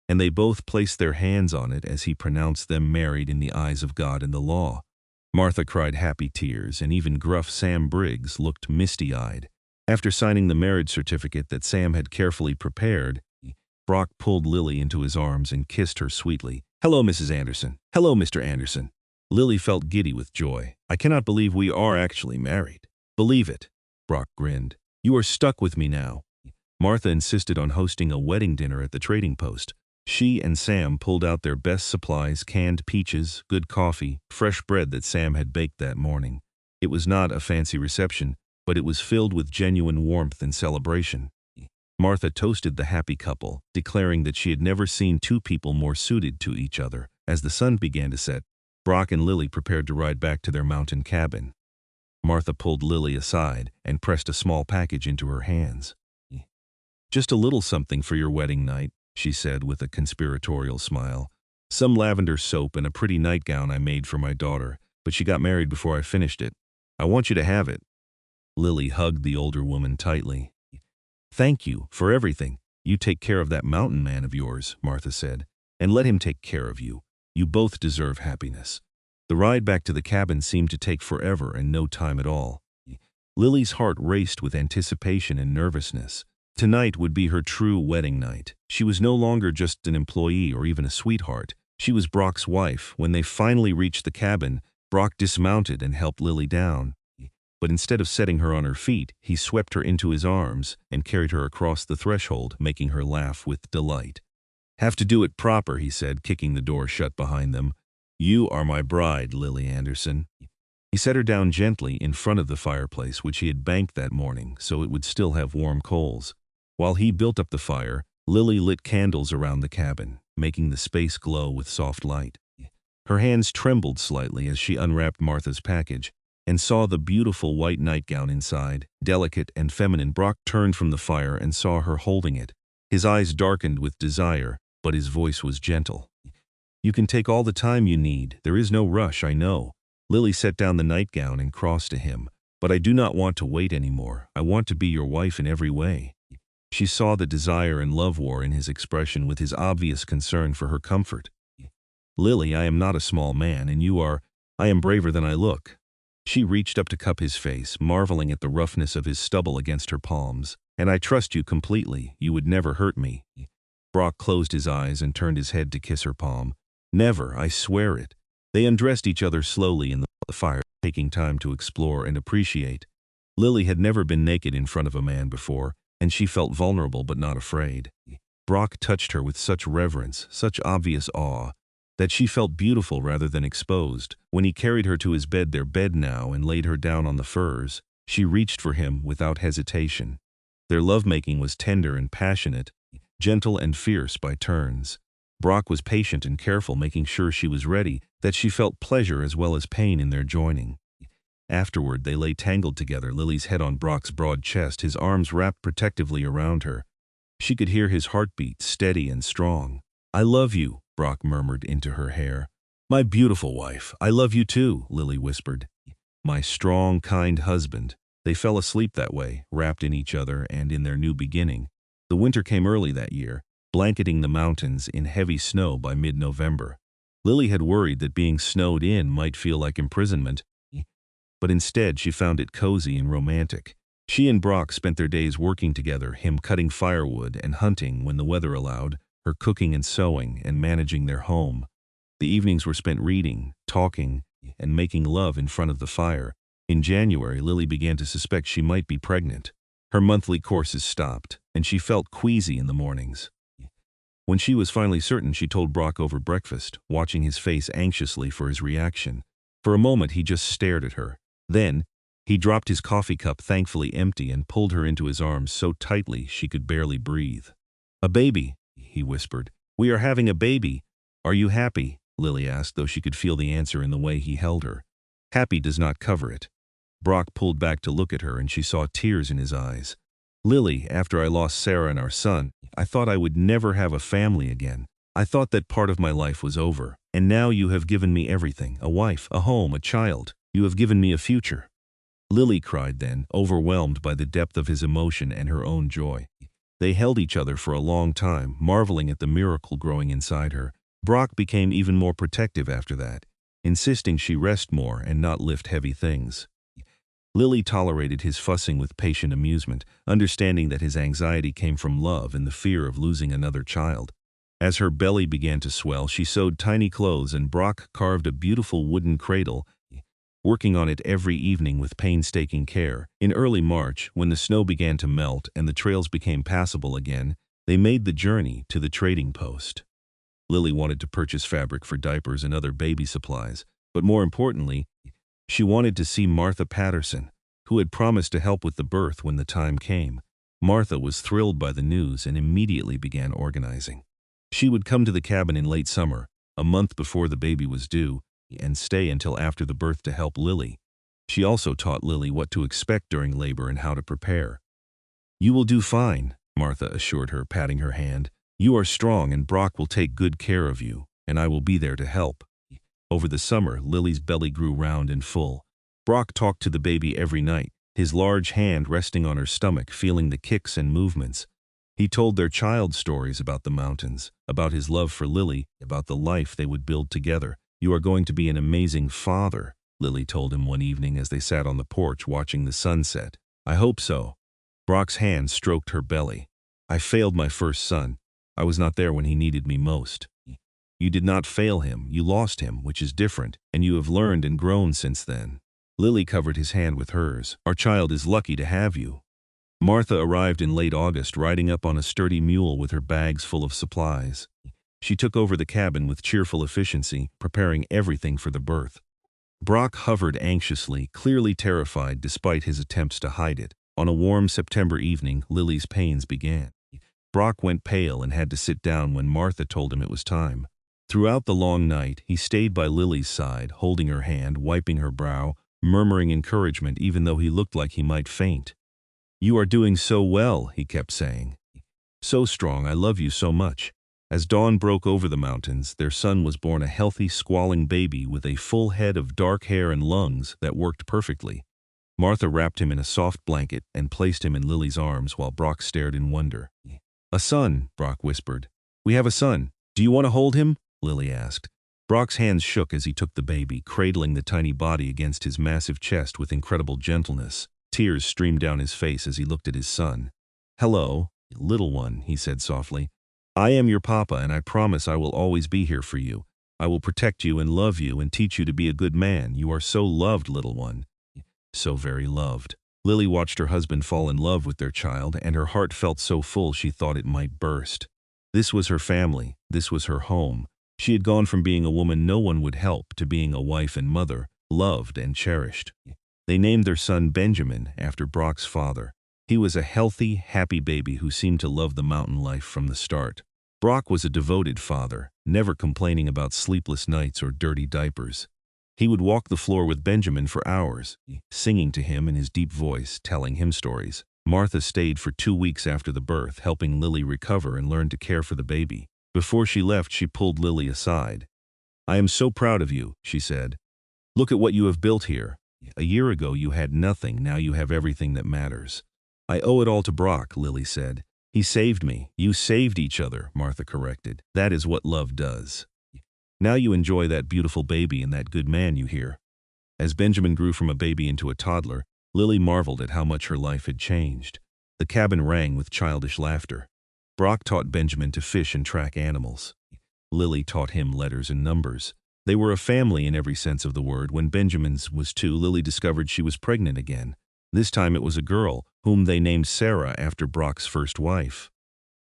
and they both placed their hands on it as he pronounced them married in the eyes of God and the law. Martha cried happy tears, and even gruff Sam Briggs looked misty-eyed. After signing the marriage certificate that Sam had carefully prepared, Brock pulled Lily into his arms and kissed her sweetly. "Hello, Mrs. Anderson. Hello, Mr. Anderson." Lily felt giddy with joy. "I cannot believe we are actually married." "Believe it." Brock grinned. "You are stuck with me now." Martha insisted on hosting a wedding dinner at the trading post. She and Sam pulled out their best supplies: canned peaches, good coffee, fresh bread that Sam had baked that morning. It was not a fancy reception, but it was filled with genuine warmth and celebration. Martha toasted the happy couple, declaring that she had never seen two people more suited to each other. As the sun began to set, Brock and Lily prepared to ride back to their mountain cabin. Martha pulled Lily aside and pressed a small package into her hands. "Just a little something for your wedding night," she said with a conspiratorial smile. "Some lavender soap and a pretty nightgown I made for my daughter, but she got married before I finished it. I want you to have it." Lily hugged the older woman tightly. "Thank you for everything. You take care of that mountain man of yours," Martha said, "and let him take care of you. You both deserve happiness." The ride back to the cabin seemed to take forever and no time at all. Lily's heart raced with anticipation and nervousness. Tonight would be her true wedding night. She was no longer just an employee or even a sweetheart. She was Brock's wife. When they finally reached the cabin, Brock dismounted and helped Lily down. But instead of setting her on her feet, he swept her into his arms and carried her across the threshold, making her laugh with delight. "Have to do it proper," he said, kicking the door shut behind them. "You are my bride, Lily Anderson." He set her down gently in front of the fireplace, which he had banked that morning so it would still have warm coals. While he built up the fire, Lily lit candles around the cabin, making the space glow with soft light. Her hands trembled slightly as she unwrapped Martha's package and saw the beautiful white nightgown inside. Delicate and feminine, Brock turned from the fire and saw her holding it. His eyes darkened with desire, but his voice was gentle. "You can take all the time you need. There is no rush, I know." Lily set down the nightgown and crossed to him. "But I do not want to wait anymore. I want to be your wife in every way." She saw the desire and love war in his expression with his obvious concern for her comfort. "Lily, I am not a small man, and you are I am braver than I look." She reached up to cup his face, marveling at the roughness of his stubble against her palms. "And I trust you completely. You would never hurt me." Brock closed his eyes and turned his head to kiss her palm. "Never, I swear it." They undressed each other slowly in the fire, taking time to explore and appreciate. Lily had never been naked in front of a man before, and she felt vulnerable but not afraid. Brock touched her with such reverence, such obvious awe, that she felt beautiful rather than exposed. When he carried her to his bed, their bed now, and laid her down on the furs, she reached for him without hesitation. Their lovemaking was tender and passionate, gentle and fierce by turns. Brock was patient and careful, making sure she was ready, that she felt pleasure as well as pain in their joining. Afterward, they lay tangled together, Lily's head on Brock's broad chest, his arms wrapped protectively around her. She could hear his heartbeat, steady and strong. "I love you," Brock murmured into her hair. "My beautiful wife, I love you too," Lily whispered. "My strong, kind husband." They fell asleep that way, wrapped in each other and in their new beginning. The winter came early that year, blanketing the mountains in heavy snow by mid-November. Lily had worried that being snowed in might feel like imprisonment, but instead she found it cozy and romantic. She and Brock spent their days working together, him cutting firewood and hunting when the weather allowed, her cooking and sewing and managing their home. The evenings were spent reading, talking, and making love in front of the fire. In January, Lily began to suspect she might be pregnant. Her monthly courses stopped, and she felt queasy in the mornings. When she was finally certain, she told Brock over breakfast, watching his face anxiously for his reaction. For a moment, he just stared at her. Then, he dropped his coffee cup, thankfully empty, and pulled her into his arms so tightly she could barely breathe. "A baby," he whispered. "We are having a baby. Are you happy?" Lily asked, though she could feel the answer in the way he held her. "Happy does not cover it." Brock pulled back to look at her, and she saw tears in his eyes. "Lily, after I lost Sarah and our son, I thought I would never have a family again. I thought that part of my life was over. And now you have given me everything, a wife, a home, a child. You have given me a future." Lily cried then, overwhelmed by the depth of his emotion and her own joy. They held each other for a long time, marveling at the miracle growing inside her. Brock became even more protective after that, insisting she rest more and not lift heavy things. Lily tolerated his fussing with patient amusement, understanding that his anxiety came from love and the fear of losing another child. As her belly began to swell, she sewed tiny clothes, and Brock carved a beautiful wooden cradle, working on it every evening with painstaking care. In early March, when the snow began to melt and the trails became passable again, they made the journey to the trading post. Lily wanted to purchase fabric for diapers and other baby supplies, but more importantly, she wanted to see Martha Patterson, who had promised to help with the birth when the time came. Martha was thrilled by the news and immediately began organizing. She would come to the cabin in late summer, a month before the baby was due, and stay until after the birth to help Lily. She also taught Lily what to expect during labor and how to prepare. "You will do fine," Martha assured her, patting her hand. "You are strong, and Brock will take good care of you, and I will be there to help." Over the summer, Lily's belly grew round and full. Brock talked to the baby every night, his large hand resting on her stomach, feeling the kicks and movements. He told their child stories about the mountains, about his love for Lily, about the life they would build together. "You are going to be an amazing father," Lily told him one evening as they sat on the porch watching the sunset. "I hope so." Brock's hand stroked her belly. "I failed my first son. I was not there when he needed me most." "You did not fail him, you lost him, which is different, and you have learned and grown since then." Lily covered his hand with hers. "Our child is lucky to have you." Martha arrived in late August, riding up on a sturdy mule with her bags full of supplies. She took over the cabin with cheerful efficiency, preparing everything for the birth. Brock hovered anxiously, clearly terrified despite his attempts to hide it. On a warm September evening, Lily's pains began. Brock went pale and had to sit down when Martha told him it was time. Throughout the long night, he stayed by Lily's side, holding her hand, wiping her brow, murmuring encouragement even though he looked like he might faint. "You are doing so well," he kept saying. "So strong, I love you so much." As dawn broke over the mountains, their son was born, a healthy, squalling baby with a full head of dark hair and lungs that worked perfectly. Martha wrapped him in a soft blanket and placed him in Lily's arms while Brock stared in wonder. "A son," Brock whispered. "We have a son. Do you want to hold him?" Lily asked. Brock's hands shook as he took the baby, cradling the tiny body against his massive chest with incredible gentleness. Tears streamed down his face as he looked at his son. "Hello, little one," he said softly. "I am your papa, and I promise I will always be here for you. I will protect you and love you and teach you to be a good man. You are so loved, little one. So very loved." Lily watched her husband fall in love with their child, and her heart felt so full she thought it might burst. This was her family. This was her home. She had gone from being a woman no one would help to being a wife and mother, loved and cherished. They named their son Benjamin after Brock's father. He was a healthy, happy baby who seemed to love the mountain life from the start. Brock was a devoted father, never complaining about sleepless nights or dirty diapers. He would walk the floor with Benjamin for hours, singing to him in his deep voice, telling him stories. Martha stayed for 2 weeks after the birth, helping Lily recover and learn to care for the baby. Before she left, she pulled Lily aside. "I am so proud of you," she said. "Look at what you have built here. A year ago you had nothing, now you have everything that matters." "I owe it all to Brock," Lily said. "He saved me." "You saved each other," Martha corrected. "That is what love does. Now you enjoy that beautiful baby and that good man you hear." As Benjamin grew from a baby into a toddler, Lily marveled at how much her life had changed. The cabin rang with childish laughter. Brock taught Benjamin to fish and track animals. Lily taught him letters and numbers. They were a family in every sense of the word. When Benjamin was 2, Lily discovered she was pregnant again. This time it was a girl, whom they named Sarah after Brock's first wife.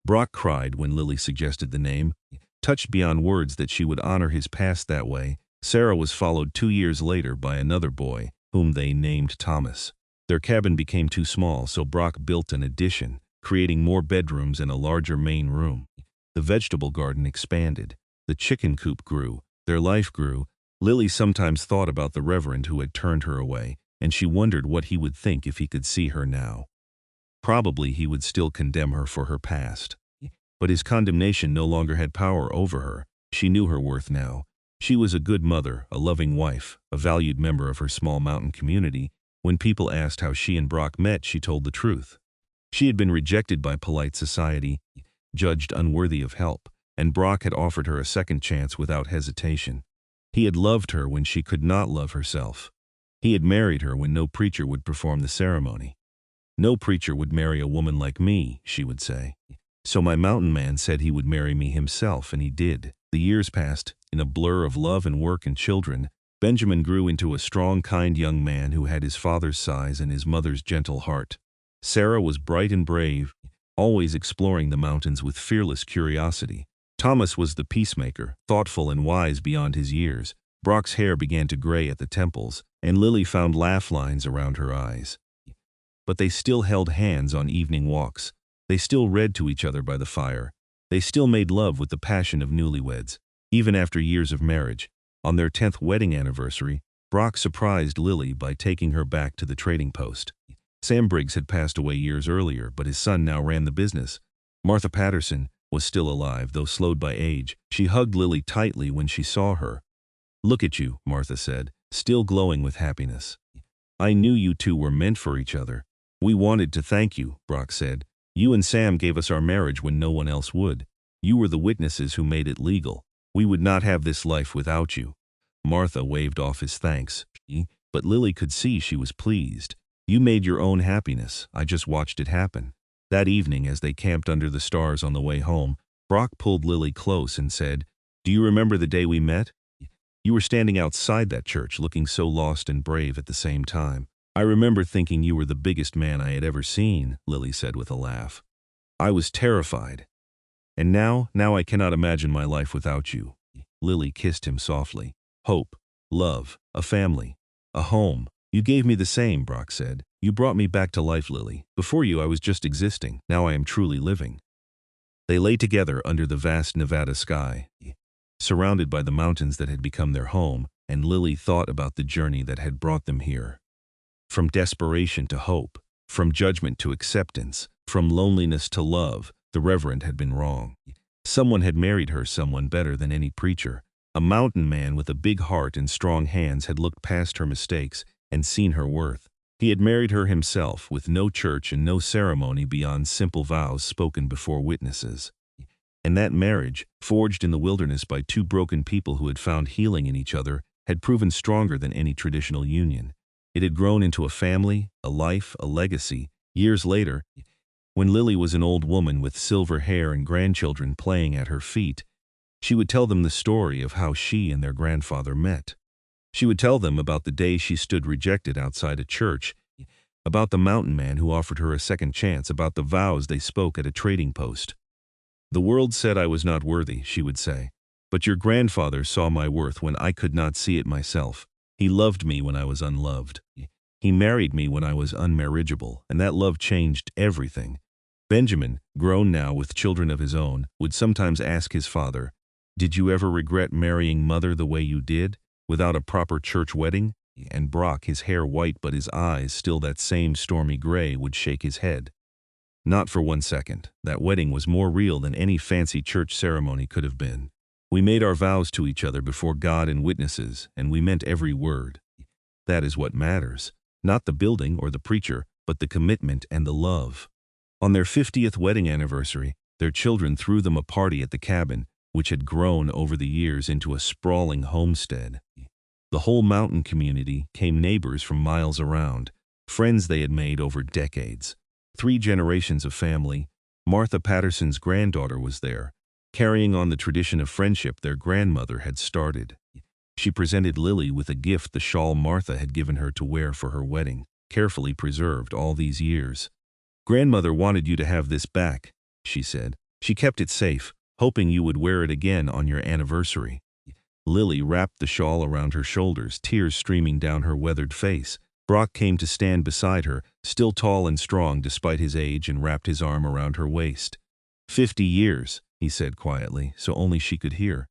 Brock cried when Lily suggested the name. Touched beyond words that she would honor his past that way, Sarah was followed 2 years later by another boy, whom they named Thomas. Their cabin became too small, so Brock built an addition, creating more bedrooms and a larger main room. The vegetable garden expanded. The chicken coop grew. Their life grew. Lily sometimes thought about the reverend who had turned her away, and she wondered what he would think if he could see her now. Probably he would still condemn her for her past. But his condemnation no longer had power over her. She knew her worth now. She was a good mother, a loving wife, a valued member of her small mountain community. When people asked how she and Brock met, she told the truth. She had been rejected by polite society, judged unworthy of help, and Brock had offered her a second chance without hesitation. He had loved her when she could not love herself. He had married her when no preacher would perform the ceremony. "No preacher would marry a woman like me," she would say. "So my mountain man said he would marry me himself, and he did." The years passed. In a blur of love and work and children, Benjamin grew into a strong, kind young man who had his father's size and his mother's gentle heart. Sarah was bright and brave, always exploring the mountains with fearless curiosity. Thomas was the peacemaker, thoughtful and wise beyond his years. Brock's hair began to gray at the temples, and Lily found laugh lines around her eyes. But they still held hands on evening walks. They still read to each other by the fire. They still made love with the passion of newlyweds. Even after years of marriage, on their 10th wedding anniversary, Brock surprised Lily by taking her back to the trading post. Sam Briggs had passed away years earlier, but his son now ran the business. Martha Patterson was still alive, though slowed by age. She hugged Lily tightly when she saw her. "Look at you," Martha said, still glowing with happiness. "I knew you two were meant for each other." "We wanted to thank you," Brock said. "You and Sam gave us our marriage when no one else would. You were the witnesses who made it legal. We would not have this life without you." Martha waved off his thanks, but Lily could see she was pleased. "You made your own happiness. I just watched it happen." That evening, as they camped under the stars on the way home, Brock pulled Lily close and said, "Do you remember the day we met? You were standing outside that church, looking so lost and brave at the same time. I remember thinking you were the biggest man I had ever seen," Lily said with a laugh. "I was terrified. And now I cannot imagine my life without you." Lily kissed him softly. "Hope, love, a family, a home. You gave me the same," Brock said. "You brought me back to life, Lily. Before you, I was just existing. Now I am truly living." They lay together under the vast Nevada sky, surrounded by the mountains that had become their home, and Lily thought about the journey that had brought them here. From desperation to hope, from judgment to acceptance, from loneliness to love, the Reverend had been wrong. Someone had married her, someone better than any preacher. A mountain man with a big heart and strong hands had looked past her mistakes and seen her worth. He had married her himself, with no church and no ceremony beyond simple vows spoken before witnesses. And that marriage, forged in the wilderness by two broken people who had found healing in each other, had proven stronger than any traditional union. It had grown into a family, a life, a legacy. Years later, when Lily was an old woman with silver hair and grandchildren playing at her feet, she would tell them the story of how she and their grandfather met. She would tell them about the day she stood rejected outside a church, about the mountain man who offered her a second chance, about the vows they spoke at a trading post. "The world said I was not worthy," she would say, "but your grandfather saw my worth when I could not see it myself. He loved me when I was unloved. He married me when I was unmarriageable, and that love changed everything." Benjamin, grown now with children of his own, would sometimes ask his father, "Did you ever regret marrying Mother the way you did, without a proper church wedding?" And Brock, his hair white but his eyes still that same stormy gray, would shake his head. "Not for 1 second. That wedding was more real than any fancy church ceremony could have been. We made our vows to each other before God and witnesses, and we meant every word. That is what matters. Not the building or the preacher, but the commitment and the love." On their 50th wedding anniversary, their children threw them a party at the cabin, which had grown over the years into a sprawling homestead. The whole mountain community came, neighbors from miles around, friends they had made over decades. 3 generations of family. Martha Patterson's granddaughter was there, carrying on the tradition of friendship their grandmother had started. She presented Lily with a gift, the shawl Martha had given her to wear for her wedding, carefully preserved all these years. "Grandmother wanted you to have this back," she said. "She kept it safe, hoping you would wear it again on your anniversary." Lily wrapped the shawl around her shoulders, tears streaming down her weathered face. Brock came to stand beside her, still tall and strong despite his age, and wrapped his arm around her waist. 50 years, he said quietly, so only she could hear.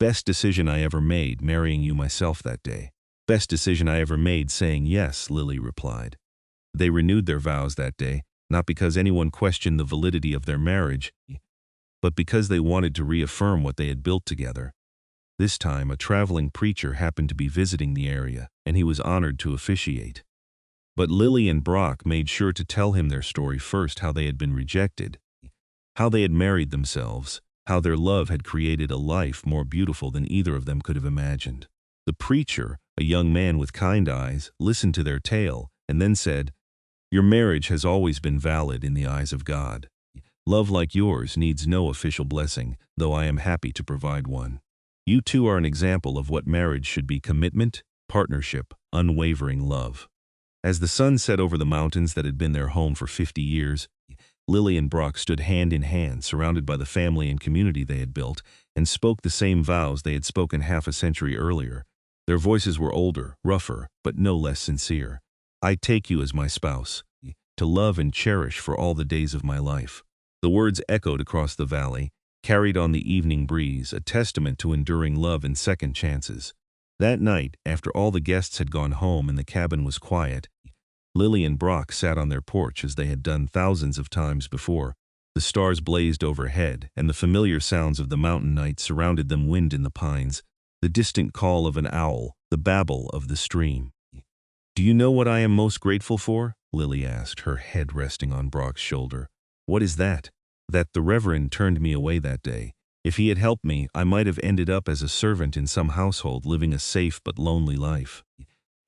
"Best decision I ever made, marrying you myself that day. Best decision I ever made saying yes," Lily replied. They renewed their vows that day, not because anyone questioned the validity of their marriage, but because they wanted to reaffirm what they had built together. This time, a traveling preacher happened to be visiting the area, and he was honored to officiate. But Lily and Brock made sure to tell him their story first, how they had been rejected, how they had married themselves, how their love had created a life more beautiful than either of them could have imagined. The preacher, a young man with kind eyes, listened to their tale and then said, "Your marriage has always been valid in the eyes of God. Love like yours needs no official blessing, though I am happy to provide one. You two are an example of what marriage should be: commitment, partnership, unwavering love." As the sun set over the mountains that had been their home for 50 years, Lily and Brock stood hand in hand, surrounded by the family and community they had built, and spoke the same vows they had spoken half a century earlier. Their voices were older, rougher, but no less sincere. "I take you as my spouse, to love and cherish for all the days of my life." The words echoed across the valley, carried on the evening breeze, a testament to enduring love and second chances. That night, after all the guests had gone home and the cabin was quiet, Lily and Brock sat on their porch as they had done thousands of times before. The stars blazed overhead, and the familiar sounds of the mountain night surrounded them: wind in the pines, the distant call of an owl, the babble of the stream. "Do you know what I am most grateful for?" Lily asked, her head resting on Brock's shoulder. "What is that?" "That the Reverend turned me away that day. If he had helped me, I might have ended up as a servant in some household, living a safe but lonely life.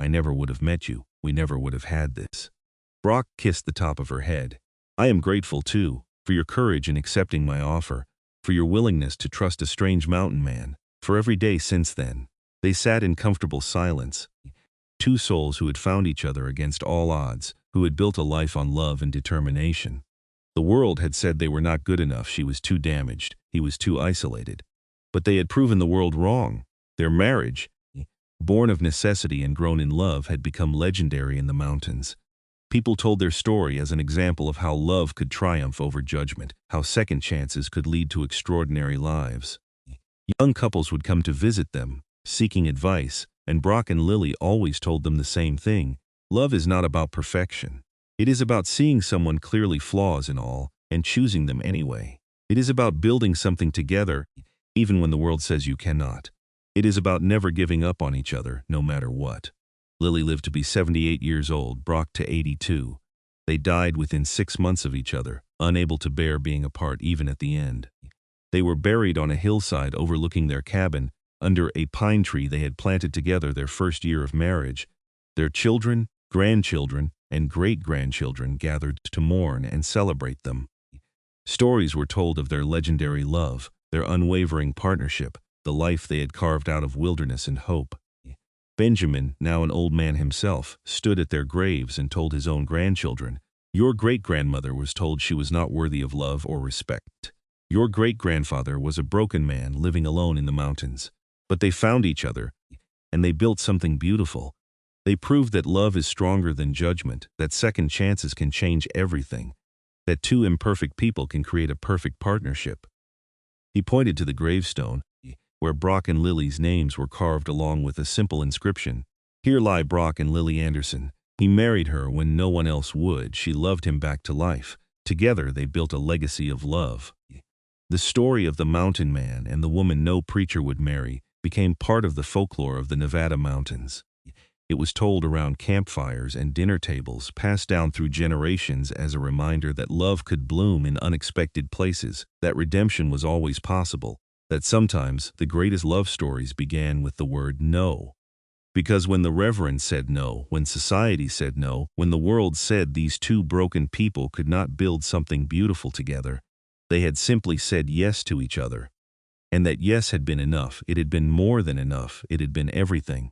I never would have met you. We never would have had this." Brock kissed the top of her head. "I am grateful, too, for your courage in accepting my offer, for your willingness to trust a strange mountain man, for every day since then." They sat in comfortable silence, two souls who had found each other against all odds, who had built a life on love and determination. The world had said they were not good enough, she was too damaged, he was too isolated. But they had proven the world wrong. Their marriage, born of necessity and grown in love, had become legendary in the mountains. People told their story as an example of how love could triumph over judgment, how second chances could lead to extraordinary lives. Young couples would come to visit them, seeking advice, and Brock and Lily always told them the same thing: love is not about perfection. It is about seeing someone clearly, flaws and all, and choosing them anyway. It is about building something together, even when the world says you cannot. It is about never giving up on each other, no matter what. Lily lived to be 78 years old, Brock to 82. They died within 6 months of each other, unable to bear being apart even at the end. They were buried on a hillside overlooking their cabin, under a pine tree they had planted together their first year of marriage. Their children, grandchildren, and great-grandchildren gathered to mourn and celebrate them. Stories were told of their legendary love, their unwavering partnership, the life they had carved out of wilderness and hope. Benjamin, now an old man himself, stood at their graves and told his own grandchildren, "Your great-grandmother was told she was not worthy of love or respect. Your great-grandfather was a broken man living alone in the mountains. But they found each other, and they built something beautiful. They proved that love is stronger than judgment, that second chances can change everything, that two imperfect people can create a perfect partnership." He pointed to the gravestone, where Brock and Lily's names were carved along with a simple inscription. "Here lie Brock and Lily Anderson. He married her when no one else would. She loved him back to life. Together they built a legacy of love." The story of the mountain man and the woman no preacher would marry became part of the folklore of the Nevada mountains. It was told around campfires and dinner tables, passed down through generations as a reminder that love could bloom in unexpected places, that redemption was always possible, that sometimes the greatest love stories began with the word no. Because when the Reverend said no, when society said no, when the world said these two broken people could not build something beautiful together, they had simply said yes to each other. And that yes had been enough. It had been more than enough. It had been everything.